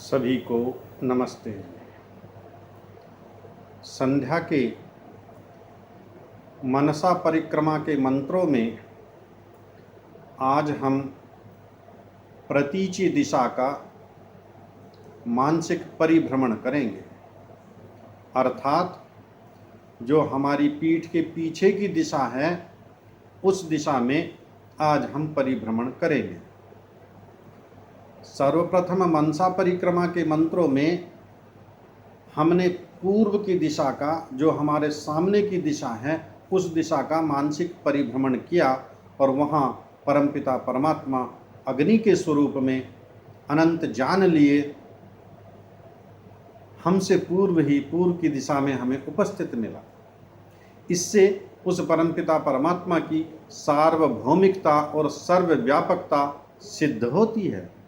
सभी को नमस्ते। संध्या के मनसा परिक्रमा के मंत्रों में आज हम प्रतीची दिशा का मानसिक परिभ्रमण करेंगे, अर्थात जो हमारी पीठ के पीछे की दिशा है उस दिशा में आज हम परिभ्रमण करेंगे। सर्वप्रथम मनसा परिक्रमा के मंत्रों में हमने पूर्व की दिशा का, जो हमारे सामने की दिशा है, उस दिशा का मानसिक परिभ्रमण किया और वहाँ परमपिता परमात्मा अग्नि के स्वरूप में अनंत जान लिए हमसे पूर्व ही पूर्व की दिशा में हमें उपस्थित मिला। इससे उस परमपिता परमात्मा की सार्वभौमिकता और सर्वव्यापकता सिद्ध होती है।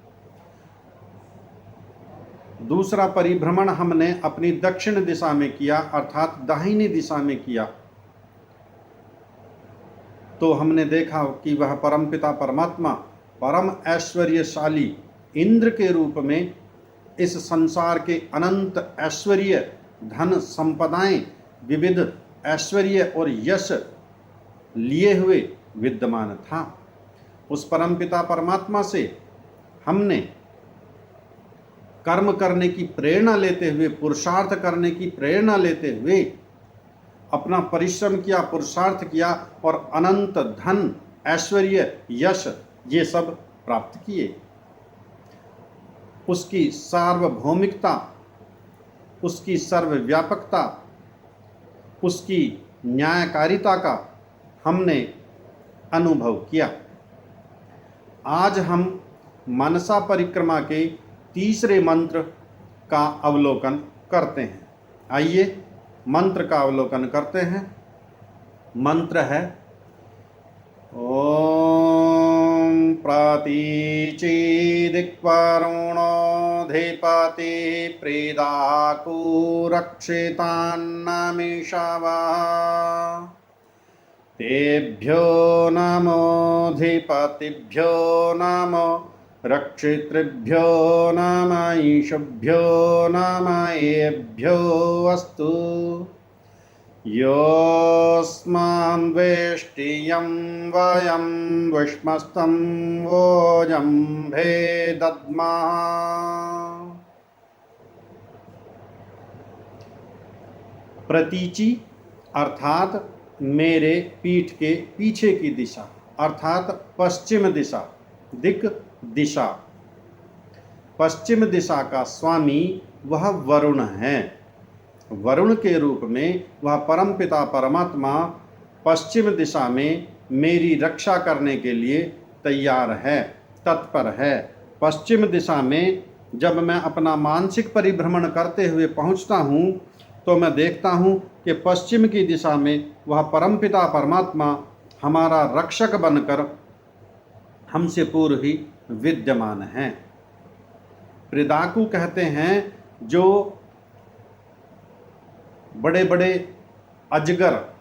दूसरा परिभ्रमण हमने अपनी दक्षिण दिशा में किया, अर्थात दाहिनी दिशा में किया, तो हमने देखा कि वह परमपिता परमात्मा परम ऐश्वर्यशाली इंद्र के रूप में इस संसार के अनंत ऐश्वर्य, धन संपदाएं, विविध ऐश्वर्य और यश लिए हुए विद्यमान था। उस परमपिता परमात्मा से हमने कर्म करने की प्रेरणा लेते हुए, पुरुषार्थ करने की प्रेरणा लेते हुए अपना परिश्रम किया, पुरुषार्थ किया और अनंत धन, ऐश्वर्य, यश ये सब प्राप्त किए। उसकी सार्वभौमिकता, उसकी सर्वव्यापकता, उसकी न्यायकारिता का हमने अनुभव किया। आज हम मनसा परिक्रमा के तीसरे मंत्र का अवलोकन करते हैं। आइए मंत्र का अवलोकन करते हैं। मंत्र है ओम प्रातीचीदिक्वरुणोऽधिपति प्रीदाकुरक्षितान्नमिषवा तेभ्यो नमोऽधिपतिभ्यो नमो रक्षितृभ्यो नमः ईशभ्यो नमः अस्तु। योऽस्मान् वेष्टियं वयं विष्मस्तं वोजम्भे दद्मः। प्रतीची अर्थात मेरे पीठ के पीछे की दिशा, अर्थात पश्चिम दिशा, दिक दिशा। पश्चिम दिशा का स्वामी वह वरुण है। वरुण के रूप में वह परमपिता परमात्मा पश्चिम दिशा में मेरी रक्षा करने के लिए तैयार है, तत्पर है। पश्चिम दिशा में जब मैं अपना मानसिक परिभ्रमण करते हुए पहुंचता हूं तो मैं देखता हूं कि पश्चिम की दिशा में वह परमपिता परमात्मा हमारा रक्षक बनकर हमसे पूर्व ही विद्यमान हैं। प्रीदाकु कहते हैं जो बड़े बड़े अजगर,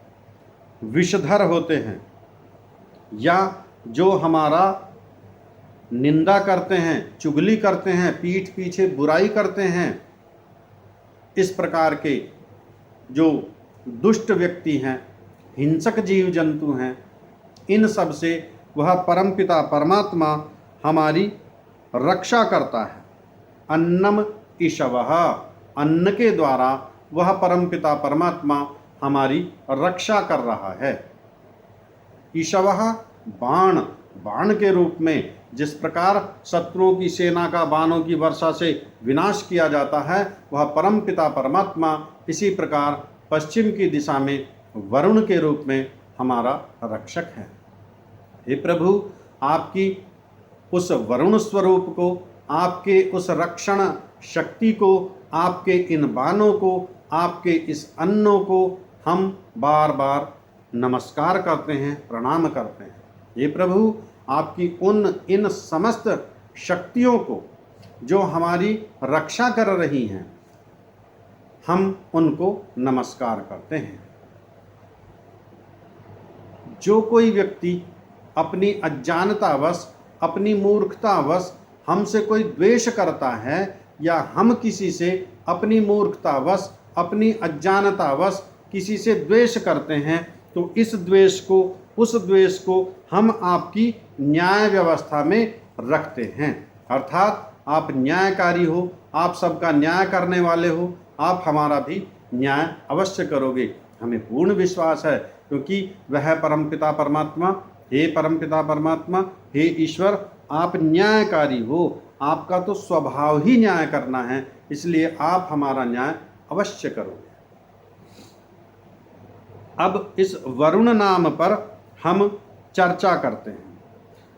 विषधर होते हैं, या जो हमारा निंदा करते हैं, चुगली करते हैं, पीठ पीछे बुराई करते हैं, इस प्रकार के जो दुष्ट व्यक्ति हैं, हिंसक जीव जंतु हैं, इन सब से वह परमपिता परमात्मा हमारी रक्षा करता है। अन्नम ईशवः, अन्न के द्वारा वह परमपिता परमात्मा हमारी रक्षा कर रहा है। ईशवः बाण, बाण के रूप में जिस प्रकार शत्रुओं की सेना का बाणों की वर्षा से विनाश किया जाता है, वह परमपिता परमात्मा इसी प्रकार पश्चिम की दिशा में वरुण के रूप में हमारा रक्षक है। हे प्रभु, आपकी उस वरुण स्वरूप को, आपके उस रक्षण शक्ति को, आपके इन बाणों को, आपके इस अन्नों को हम बार बार नमस्कार करते हैं, प्रणाम करते हैं। हे प्रभु, आपकी इन समस्त शक्तियों को जो हमारी रक्षा कर रही हैं, हम उनको नमस्कार करते हैं। जो कोई व्यक्ति अपनी अज्ञानतावश, अपनी मूर्खतावश हमसे कोई द्वेष करता है, या हम किसी से अपनी मूर्खतावश, अपनी अज्ञानतावश किसी से द्वेष करते हैं, तो इस द्वेष को, उस द्वेष को हम आपकी न्याय व्यवस्था में रखते हैं। अर्थात आप न्यायकारी हो, आप सबका न्याय करने वाले हो, आप हमारा भी न्याय अवश्य करोगे। हमें पूर्ण विश्वास है, क्योंकि वह परमपिता परमात्मा, हे परमपिता परमात्मा, हे ईश्वर, आप न्यायकारी हो, आपका तो स्वभाव ही न्याय करना है, इसलिए आप हमारा न्याय अवश्य करोगे। अब इस वरुण नाम पर हम चर्चा करते हैं।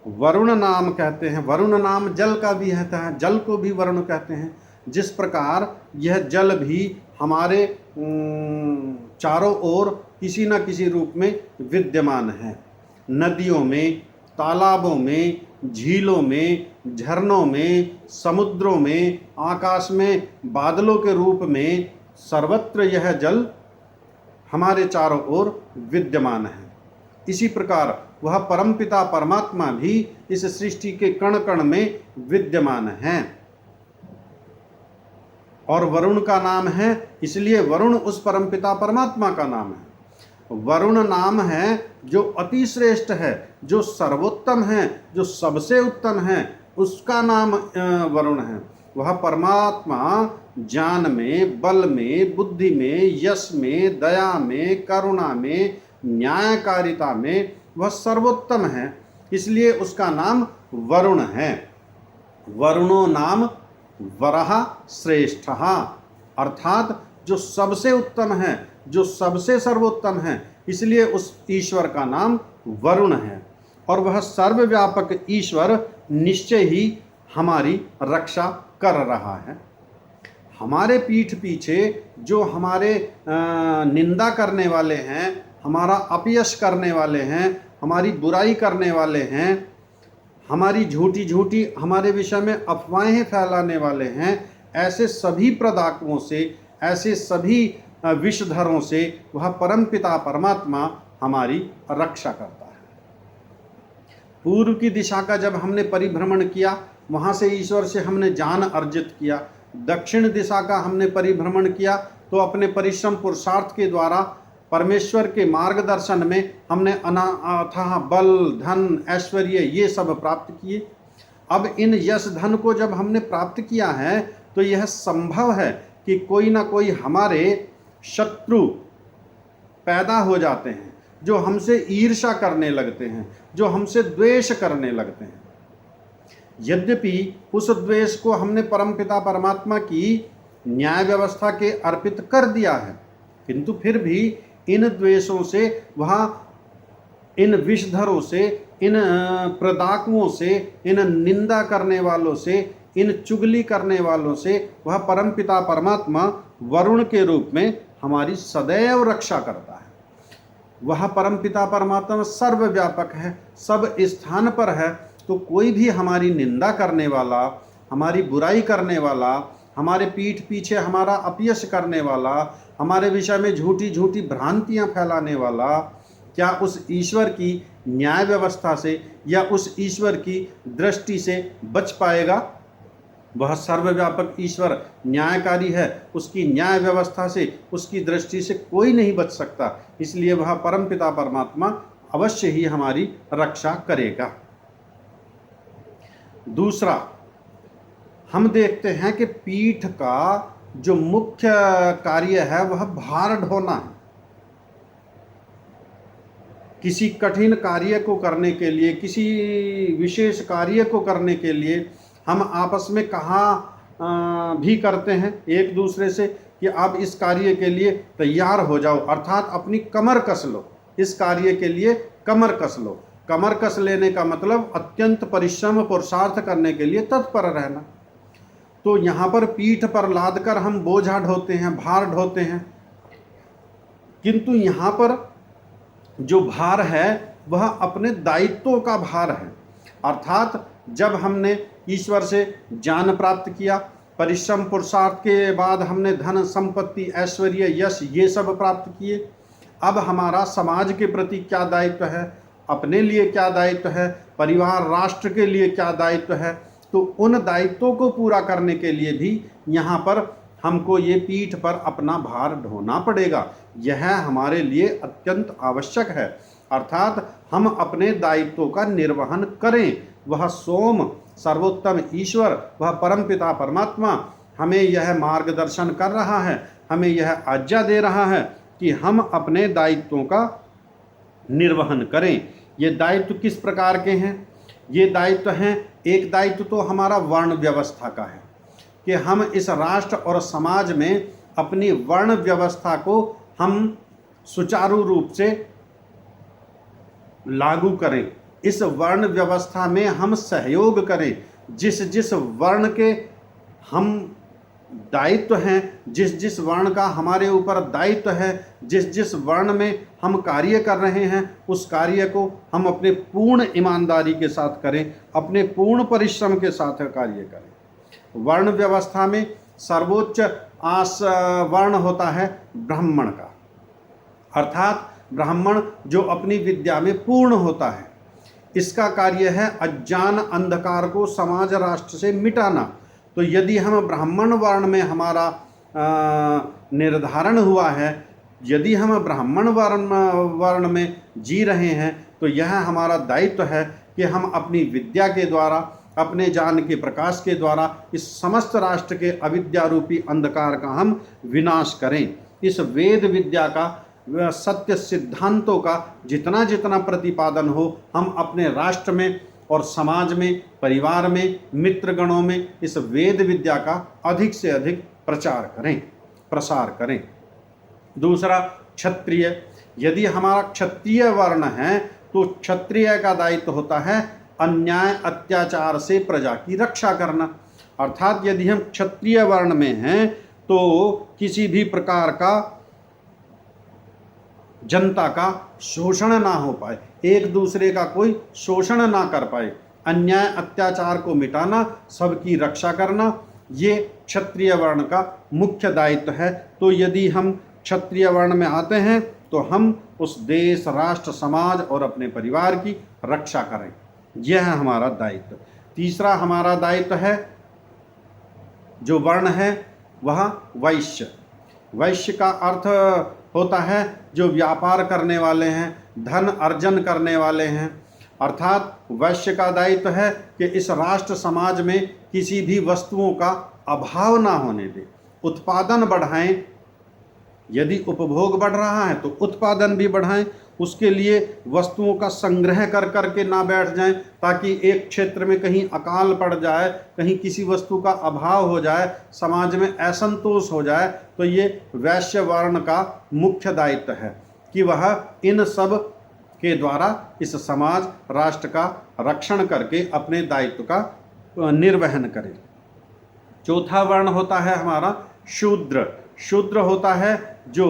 वरुण नाम कहते हैं, वरुण नाम जल का भी रहता है, जल को भी वरुण कहते हैं। जिस प्रकार यह जल भी हमारे चारों ओर किसी न किसी रूप में विद्यमान है। नदियों में, तालाबों में, झीलों में, झरनों में, समुद्रों में, आकाश में बादलों के रूप में सर्वत्र यह जल हमारे चारों ओर विद्यमान है। इसी प्रकार वह परमपिता परमात्मा भी इस सृष्टि के कण कण में विद्यमान हैं। और वरुण का नाम है, इसलिए वरुण उस परमपिता परमात्मा का नाम है। वरुण नाम है जो अति श्रेष्ठ है, जो सर्वोत्तम है, जो सबसे उत्तम है, उसका नाम वरुण है। वह परमात्मा ज्ञान में, बल में, बुद्धि में, यश में, दया में, करुणा में, न्यायकारिता में वह सर्वोत्तम है, इसलिए उसका नाम वरुण है। वरुणो नाम वरः श्रेष्ठः, अर्थात जो सबसे उत्तम है, जो सबसे सर्वोत्तम है, इसलिए उस ईश्वर का नाम वरुण है। और वह सर्वव्यापक ईश्वर निश्चय ही हमारी रक्षा कर रहा है। हमारे पीठ पीछे जो हमारे निंदा करने वाले हैं, हमारा अपयश करने वाले हैं, हमारी बुराई करने वाले हैं, हमारी झूठी झूठी हमारे विषय में अफवाहें फैलाने वाले हैं, ऐसे सभी प्रदाकुओं से, ऐसे सभी विषधरों से वह परमपिता परमात्मा हमारी रक्षा करता है। पूर्व की दिशा का जब हमने परिभ्रमण किया, वहाँ से ईश्वर से हमने ज्ञान अर्जित किया। दक्षिण दिशा का हमने परिभ्रमण किया तो अपने परिश्रम पुरुषार्थ के द्वारा परमेश्वर के मार्गदर्शन में हमने अथाह बल, धन, ऐश्वर्य ये सब प्राप्त किए। अब इन यश धन को जब हमने प्राप्त किया है तो यह संभव है कि कोई ना कोई हमारे शत्रु पैदा हो जाते हैं, जो हमसे ईर्ष्या करने लगते हैं, जो हमसे द्वेष करने लगते हैं। यद्यपि उस द्वेष को हमने परमपिता परमात्मा की न्याय व्यवस्था के अर्पित कर दिया है, किंतु फिर भी इन द्वेषों से, वह इन विषधरों से, इन प्रदाकुओं से, इन निंदा करने वालों से, इन चुगली करने वालों से वह परमपिता परमात्मा वरुण के रूप में हमारी सदैव रक्षा करता है। वह परमपिता परमात्मा सर्वव्यापक है, सब स्थान पर है, तो कोई भी हमारी निंदा करने वाला, हमारी बुराई करने वाला, हमारे पीठ पीछे हमारा अपयश करने वाला, हमारे विषय में झूठी झूठी भ्रांतियां फैलाने वाला, क्या उस ईश्वर की न्याय व्यवस्था से या उस ईश्वर की दृष्टि से बच पाएगा? वह सर्वव्यापक ईश्वर न्यायकारी है, उसकी न्याय व्यवस्था से, उसकी दृष्टि से कोई नहीं बच सकता, इसलिए वह परमपिता परमात्मा अवश्य ही हमारी रक्षा करेगा। दूसरा, हम देखते हैं कि पीठ का जो मुख्य कार्य है वह भार ढोना है। किसी कठिन कार्य को करने के लिए, किसी विशेष कार्य को करने के लिए हम आपस में कहा भी करते हैं एक दूसरे से कि आप इस कार्य के लिए तैयार हो जाओ, अर्थात अपनी कमर कस लो, इस कार्य के लिए कमर कस लो। कमर कस लेने का मतलब अत्यंत परिश्रम पुरुषार्थ करने के लिए तत्पर रहना। तो यहाँ पर पीठ पर लाद कर हम बोझा ढोते हैं, भार ढोते हैं, किंतु यहाँ पर जो भार है वह अपने दायित्वों का भार है। अर्थात जब हमने ईश्वर से ज्ञान प्राप्त किया, परिश्रम पुरुषार्थ के बाद हमने धन, संपत्ति, ऐश्वर्य, यश ये सब प्राप्त किए, अब हमारा समाज के प्रति क्या दायित्व है, अपने लिए क्या दायित्व है, परिवार राष्ट्र के लिए क्या दायित्व है, तो उन दायित्वों को पूरा करने के लिए भी यहाँ पर हमको ये पीठ पर अपना भार ढोना पड़ेगा। यह हमारे लिए अत्यंत आवश्यक है। अर्थात हम अपने दायित्वों का निर्वहन करें। वह सोम सर्वोत्तम ईश्वर, वह परमपिता परमात्मा हमें यह मार्गदर्शन कर रहा है, हमें यह आज्ञा दे रहा है कि हम अपने दायित्वों का निर्वहन करें। ये दायित्व किस प्रकार के हैं? ये दायित्व हैं, एक दायित्व तो हमारा वर्ण व्यवस्था का है कि हम इस राष्ट्र और समाज में अपनी वर्ण व्यवस्था को हम सुचारू रूप से लागू करें। इस वर्ण व्यवस्था में हम सहयोग करें। जिस जिस वर्ण के हम दायित्व हैं, जिस जिस वर्ण का हमारे ऊपर दायित्व है, जिस जिस वर्ण में हम कार्य कर रहे हैं, उस कार्य को हम अपने पूर्ण ईमानदारी के साथ करें, अपने पूर्ण परिश्रम के साथ कार्य करें। वर्ण व्यवस्था में सर्वोच्च वर्ण होता है ब्राह्मण का, अर्थात ब्राह्मण जो अपनी विद्या में पूर्ण होता है। इसका कार्य है अज्ञान अंधकार को समाज राष्ट्र से मिटाना। तो यदि हम ब्राह्मण वर्ण में हमारा निर्धारण हुआ है, यदि हम ब्राह्मण वर्ण में जी रहे हैं, तो यह हमारा दायित्व है कि हम अपनी विद्या के द्वारा, अपने ज्ञान के प्रकाश के द्वारा इस समस्त राष्ट्र के अविद्या रूपी अंधकार का हम विनाश करें। इस वेद विद्या का, सत्य सिद्धांतों का जितना जितना प्रतिपादन हो, हम अपने राष्ट्र में और समाज में, परिवार में, मित्रगणों में इस वेद विद्या का अधिक से अधिक प्रचार करें, प्रसार करें। दूसरा, क्षत्रिय। यदि हमारा क्षत्रिय वर्ण है तो क्षत्रिय का दायित्व होता है अन्याय अत्याचार से प्रजा की रक्षा करना। अर्थात यदि हम क्षत्रिय वर्ण में हैं तो किसी भी प्रकार का जनता का शोषण ना हो पाए, एक दूसरे का कोई शोषण ना कर पाए, अन्याय अत्याचार को मिटाना, सबकी रक्षा करना, ये क्षत्रिय वर्ण का मुख्य दायित्व है। तो यदि हम क्षत्रिय वर्ण में आते हैं तो हम उस देश, राष्ट्र, समाज और अपने परिवार की रक्षा करें। यह है हमारा दायित्व। तीसरा हमारा दायित्व है, जो वर्ण है वह वैश्य। वैश्य का अर्थ होता है जो व्यापार करने वाले हैं, धन अर्जन करने वाले हैं। अर्थात वैश्य का दायित्व है कि इस राष्ट्र समाज में किसी भी वस्तुओं का अभाव ना होने दे, उत्पादन बढ़ाएं। यदि उपभोग बढ़ रहा है तो उत्पादन भी बढ़ाएं। उसके लिए वस्तुओं का संग्रह कर करके ना बैठ जाएं, ताकि एक क्षेत्र में कहीं अकाल पड़ जाए, कहीं किसी वस्तु का अभाव हो जाए, समाज में असंतोष हो जाए। तो ये वैश्य वर्ण का मुख्य दायित्व है कि वह इन सब के द्वारा इस समाज, राष्ट्र का रक्षण करके अपने दायित्व का निर्वहन करे। चौथा वर्ण होता है हमारा शूद्र। शूद्र होता है जो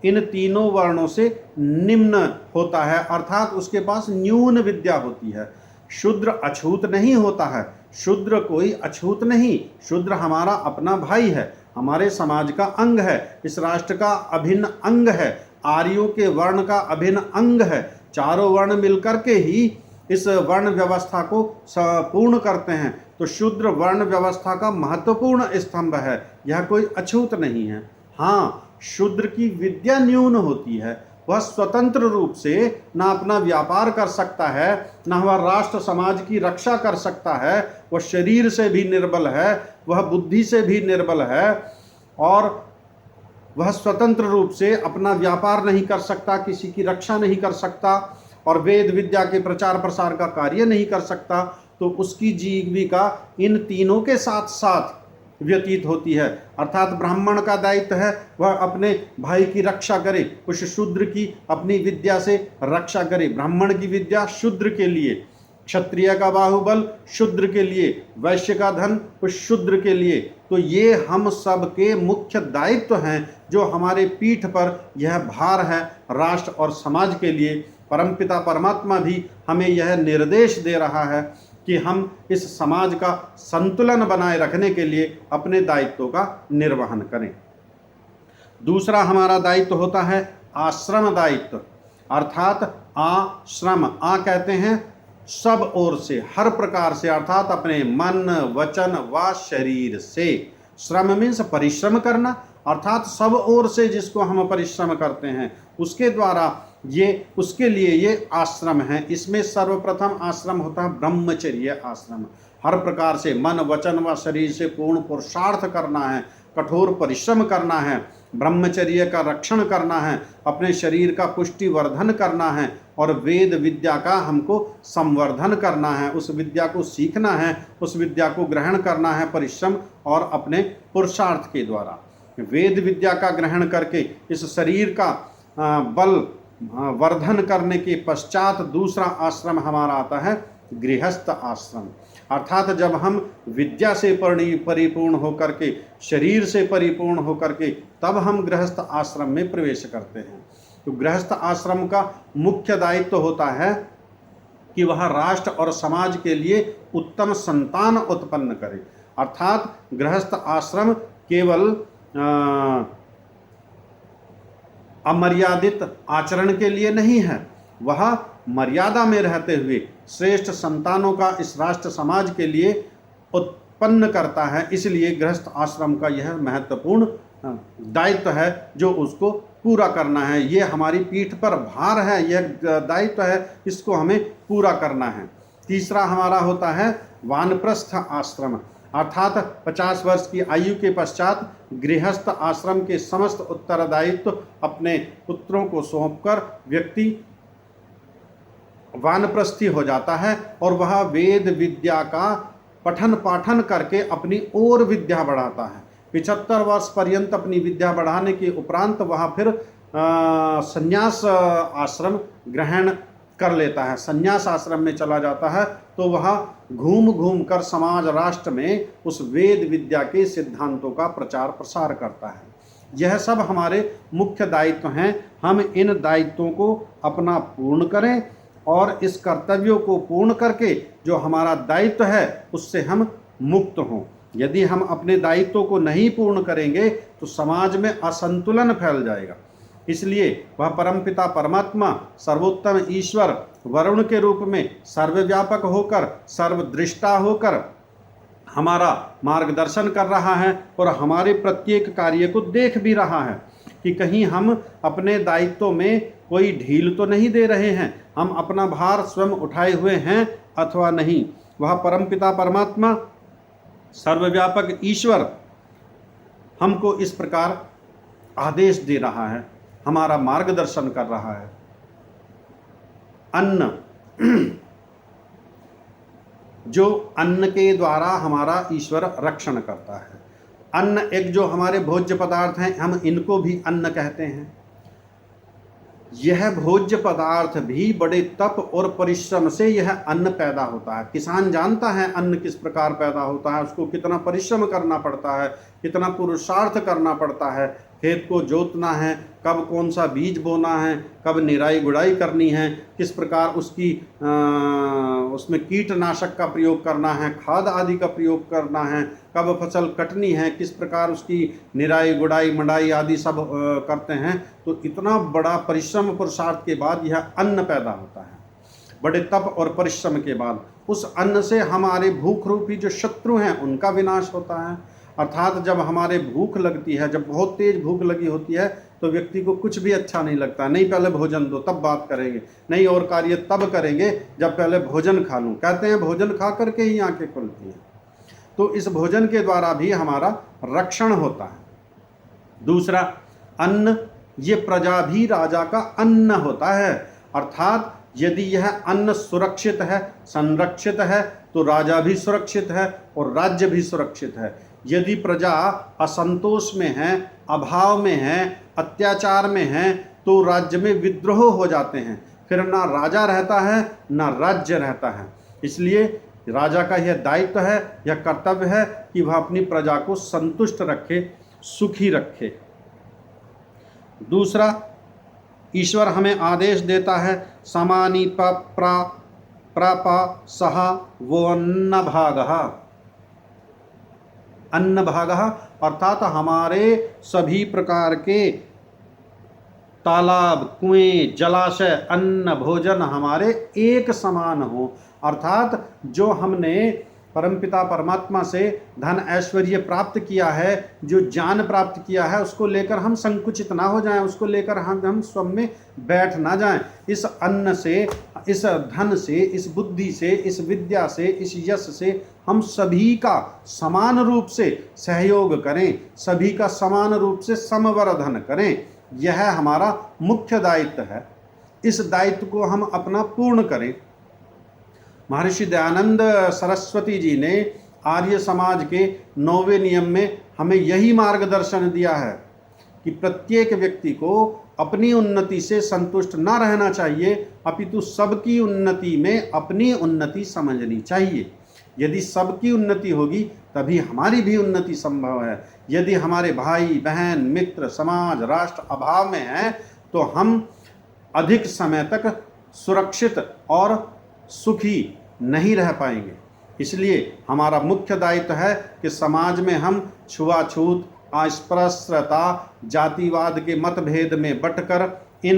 इन तीनों वर्णों से निम्न होता है, अर्थात उसके पास न्यून विद्या होती है। शूद्र अछूत नहीं होता है, शूद्र कोई अछूत नहीं, शूद्र हमारा अपना भाई है, हमारे समाज का अंग है, इस राष्ट्र का अभिन्न अंग है, आर्यों के वर्ण का अभिन्न अंग है। चारों वर्ण मिलकर के ही इस वर्ण व्यवस्था को पूर्ण करते हैं। तो शूद्र वर्ण व्यवस्था का महत्वपूर्ण स्तंभ है, यह कोई अछूत नहीं है। हाँ, शूद्र की विद्या न्यून होती है, वह स्वतंत्र रूप से ना अपना व्यापार कर सकता है, ना वह राष्ट्र समाज की रक्षा कर सकता है, वह शरीर से भी निर्बल है, वह बुद्धि से भी निर्बल है, और वह स्वतंत्र रूप से अपना व्यापार नहीं कर सकता, किसी की रक्षा नहीं कर सकता, और वेद विद्या के प्रचार प्रसार का कार्य नहीं कर सकता। तो उसकी जीविका इन तीनों के साथ साथ व्यतीत होती है। अर्थात ब्राह्मण का दायित्व है वह अपने भाई की रक्षा करे, उस शूद्र की अपनी विद्या से रक्षा करे। ब्राह्मण की विद्या शूद्र के लिए, क्षत्रिय का बाहुबल शूद्र के लिए, वैश्य का धन उस शूद्र के लिए। तो ये हम सब के मुख्य दायित्व हैं जो हमारे पीठ पर यह भार है राष्ट्र और समाज के लिए। परमपिता परमात्मा भी हमें यह निर्देश दे रहा है कि हम इस समाज का संतुलन बनाए रखने के लिए अपने दायित्वों का निर्वहन करें। दूसरा हमारा दायित्व होता है आश्रम दायित्व, अर्थात आश्रम। आ कहते हैं सब ओर से, हर प्रकार से, अर्थात अपने मन, वचन व शरीर से। श्रम मीन्स परिश्रम करना, अर्थात सब ओर से जिसको हम परिश्रम करते हैं उसके द्वारा ये, उसके लिए ये आश्रम है। इसमें सर्वप्रथम आश्रम होता है ब्रह्मचर्य आश्रम। हर प्रकार से मन, वचन व शरीर से पूर्ण पुरुषार्थ करना है, कठोर परिश्रम करना है, ब्रह्मचर्य का रक्षण करना है, अपने शरीर का पुष्टि वर्धन करना है और वेद विद्या का हमको संवर्धन करना है। उस विद्या को सीखना है, उस विद्या को ग्रहण करना है परिश्रम और अपने पुरुषार्थ के द्वारा। वेद विद्या का ग्रहण करके इस शरीर का बल वर्धन करने के पश्चात दूसरा आश्रम हमारा आता है गृहस्थ आश्रम। अर्थात जब हम विद्या से परिपूर्ण होकर के, शरीर से परिपूर्ण होकर के, तब हम गृहस्थ आश्रम में प्रवेश करते हैं। तो गृहस्थ आश्रम का मुख्य दायित्व होता है कि वह राष्ट्र और समाज के लिए उत्तम संतान उत्पन्न करे। अर्थात गृहस्थ आश्रम केवल अमर्यादित आचरण के लिए नहीं है, वह मर्यादा में रहते हुए श्रेष्ठ संतानों का इस राष्ट्र समाज के लिए उत्पन्न करता है। इसलिए गृहस्थ आश्रम का यह महत्वपूर्ण दायित्व है जो उसको पूरा करना है। ये हमारी पीठ पर भार है, यह दायित्व है, इसको हमें पूरा करना है। तीसरा हमारा होता है वानप्रस्थ आश्रम। अर्थात 50 वर्ष की आयु के पश्चात गृहस्थ आश्रम के समस्त उत्तरदायित्व अपने पुत्रों को सौंपकर व्यक्ति वानप्रस्थी हो जाता है और वह वेद विद्या का पठन पाठन करके अपनी और विद्या बढ़ाता है। 75 वर्ष पर्यंत अपनी विद्या बढ़ाने के उपरांत वह फिर संन्यास आश्रम ग्रहण कर लेता है, संन्यास आश्रम में चला जाता है। तो वह घूम घूम कर समाज राष्ट्र में उस वेद विद्या के सिद्धांतों का प्रचार प्रसार करता है। यह सब हमारे मुख्य दायित्व हैं। हम इन दायित्वों को अपना पूर्ण करें और इस कर्तव्यों को पूर्ण करके जो हमारा दायित्व है उससे हम मुक्त हों। यदि हम अपने दायित्वों को नहीं पूर्ण करेंगे तो समाज में असंतुलन फैल जाएगा। इसलिए वह परमपिता परमात्मा सर्वोत्तम ईश्वर वरुण के रूप में सर्वव्यापक होकर, सर्वदृष्टा होकर हमारा मार्गदर्शन कर रहा है और हमारे प्रत्येक कार्य को देख भी रहा है कि कहीं हम अपने दायित्वों में कोई ढील तो नहीं दे रहे हैं, हम अपना भार स्वयं उठाए हुए हैं अथवा नहीं। वह परमपिता परमात्मा सर्वव्यापक ईश्वर हमको इस प्रकार आदेश दे रहा है, हमारा मार्गदर्शन कर रहा है। अन्न, जो अन्न के द्वारा हमारा ईश्वर रक्षण करता है। अन्न एक जो हमारे भोज्य पदार्थ हैं, हम इनको भी अन्न कहते हैं। यह भोज्य पदार्थ भी बड़े तप और परिश्रम से यह अन्न पैदा होता है। किसान जानता है अन्न किस प्रकार पैदा होता है, उसको कितना परिश्रम करना पड़ता है, कितना पुरुषार्थ करना पड़ता है। खेत को जोतना है, कब कौन सा बीज बोना है, कब निराई गुड़ाई करनी है, किस प्रकार उसमें कीटनाशक का प्रयोग करना है, खाद आदि का प्रयोग करना है, कब फसल कटनी है, किस प्रकार उसकी निराई गुड़ाई मंडाई आदि सब करते हैं। तो इतना बड़ा परिश्रम पुरुषार्थ के बाद यह अन्न पैदा होता है। बड़े तप और परिश्रम के बाद उस अन्न से हमारे भूख रूपी जो शत्रु हैं उनका विनाश होता है। अर्थात जब हमारे भूख लगती है, जब बहुत तेज भूख लगी होती है तो व्यक्ति को कुछ भी अच्छा नहीं लगता। नहीं पहले भोजन दो तब बात करेंगे, नहीं और कार्य तब करेंगे जब पहले भोजन खा लूँ। कहते हैं भोजन खा करके ही आंखें खुलती हैं। तो इस भोजन के द्वारा भी हमारा रक्षण होता है। दूसरा, अन्न, ये प्रजा भी राजा का अन्न होता है। अर्थात यदि यह अन्न सुरक्षित है, संरक्षित है, तो राजा भी सुरक्षित है और राज्य भी सुरक्षित है। यदि प्रजा असंतोष में है, अभाव में है, अत्याचार में है, तो राज्य में विद्रोह हो जाते हैं, फिर ना राजा रहता है ना राज्य रहता है। इसलिए राजा का यह दायित्व है, यह कर्तव्य है कि वह अपनी प्रजा को संतुष्ट रखे, सुखी रखे। दूसरा, ईश्वर हमें आदेश देता है समानी प्रापा सहा वो अन्न भागः। अन्न भागः अर्थात हमारे सभी प्रकार के तालाब, कुएं, जलाशय, अन्न, भोजन हमारे एक समान हो। अर्थात जो हमने परमपिता परमात्मा से धन ऐश्वर्य प्राप्त किया है, जो ज्ञान प्राप्त किया है, उसको लेकर हम संकुचित ना हो जाएं, उसको लेकर हम स्वयं में बैठ ना जाएं। इस अन्न से, इस धन से, इस बुद्धि से, इस विद्या से, इस यश से हम सभी का समान रूप से सहयोग करें, सभी का समान रूप से समवर्धन करें। यह हमारा मुख्य दायित्व है। इस दायित्व को हम अपना पूर्ण करें। महर्षि दयानंद सरस्वती जी ने आर्य समाज के 9वें नियम में हमें यही मार्गदर्शन दिया है कि प्रत्येक व्यक्ति को अपनी उन्नति से संतुष्ट ना रहना चाहिए, अपितु सबकी उन्नति में अपनी उन्नति समझनी चाहिए। यदि सबकी उन्नति होगी तभी हमारी भी उन्नति संभव है। यदि हमारे भाई बहन मित्र समाज राष्ट्र अभाव में हैं तो हम अधिक समय तक सुरक्षित और सुखी नहीं रह पाएंगे। इसलिए हमारा मुख्य दायित्व है कि समाज में हम छुआछूत, अस्पृश्यता, जातिवाद के मतभेद में बंटकर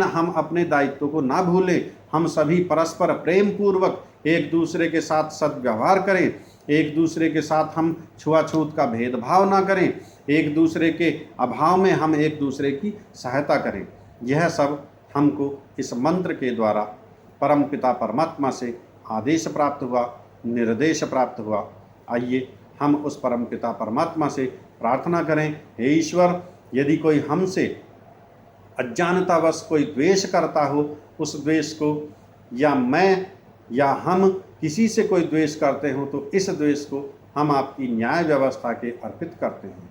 हम अपने दायित्व को ना भूलें। हम सभी परस्पर प्रेम पूर्वक एक दूसरे के साथ सद्व्यवहार करें, एक दूसरे के साथ हम छुआछूत का भेदभाव ना करें, एक दूसरे के अभाव में हम एक दूसरे की सहायता करें। यह सब हमको इस मंत्र के द्वारा परम पिता परमात्मा से आदेश प्राप्त हुआ, निर्देश प्राप्त हुआ। आइए हम उस परम पिता परमात्मा से प्रार्थना करें, हे ईश्वर, यदि कोई हमसे अज्ञानतावश कोई द्वेष करता हो, उस द्वेष को, या मैं या हम किसी से कोई द्वेष करते हो, तो इस द्वेष को हम आपकी न्याय व्यवस्था के अर्पित करते हैं।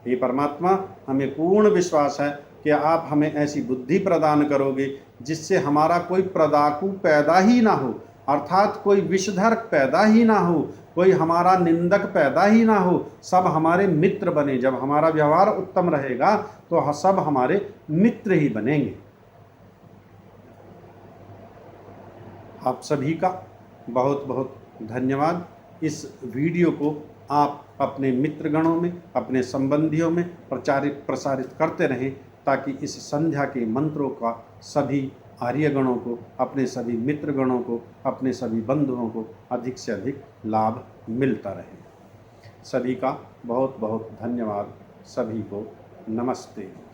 हे परमात्मा, हमें पूर्ण विश्वास है कि आप हमें ऐसी बुद्धि प्रदान करोगे जिससे हमारा कोई प्रदाकु पैदा ही ना हो, अर्थात कोई विषधर पैदा ही ना हो, कोई हमारा निंदक पैदा ही ना हो, सब हमारे मित्र बने। जब हमारा व्यवहार उत्तम रहेगा तो सब हमारे मित्र ही बनेंगे। आप सभी का बहुत बहुत धन्यवाद। इस वीडियो को आप अपने मित्रगणों में, अपने संबंधियों में प्रसारित करते रहें, ताकि इस संध्या के मंत्रों का सभी आर्यगणों को, अपने सभी मित्रगणों को, अपने सभी बंधुओं को अधिक से अधिक लाभ मिलता रहे। सभी का बहुत बहुत धन्यवाद। सभी को नमस्ते।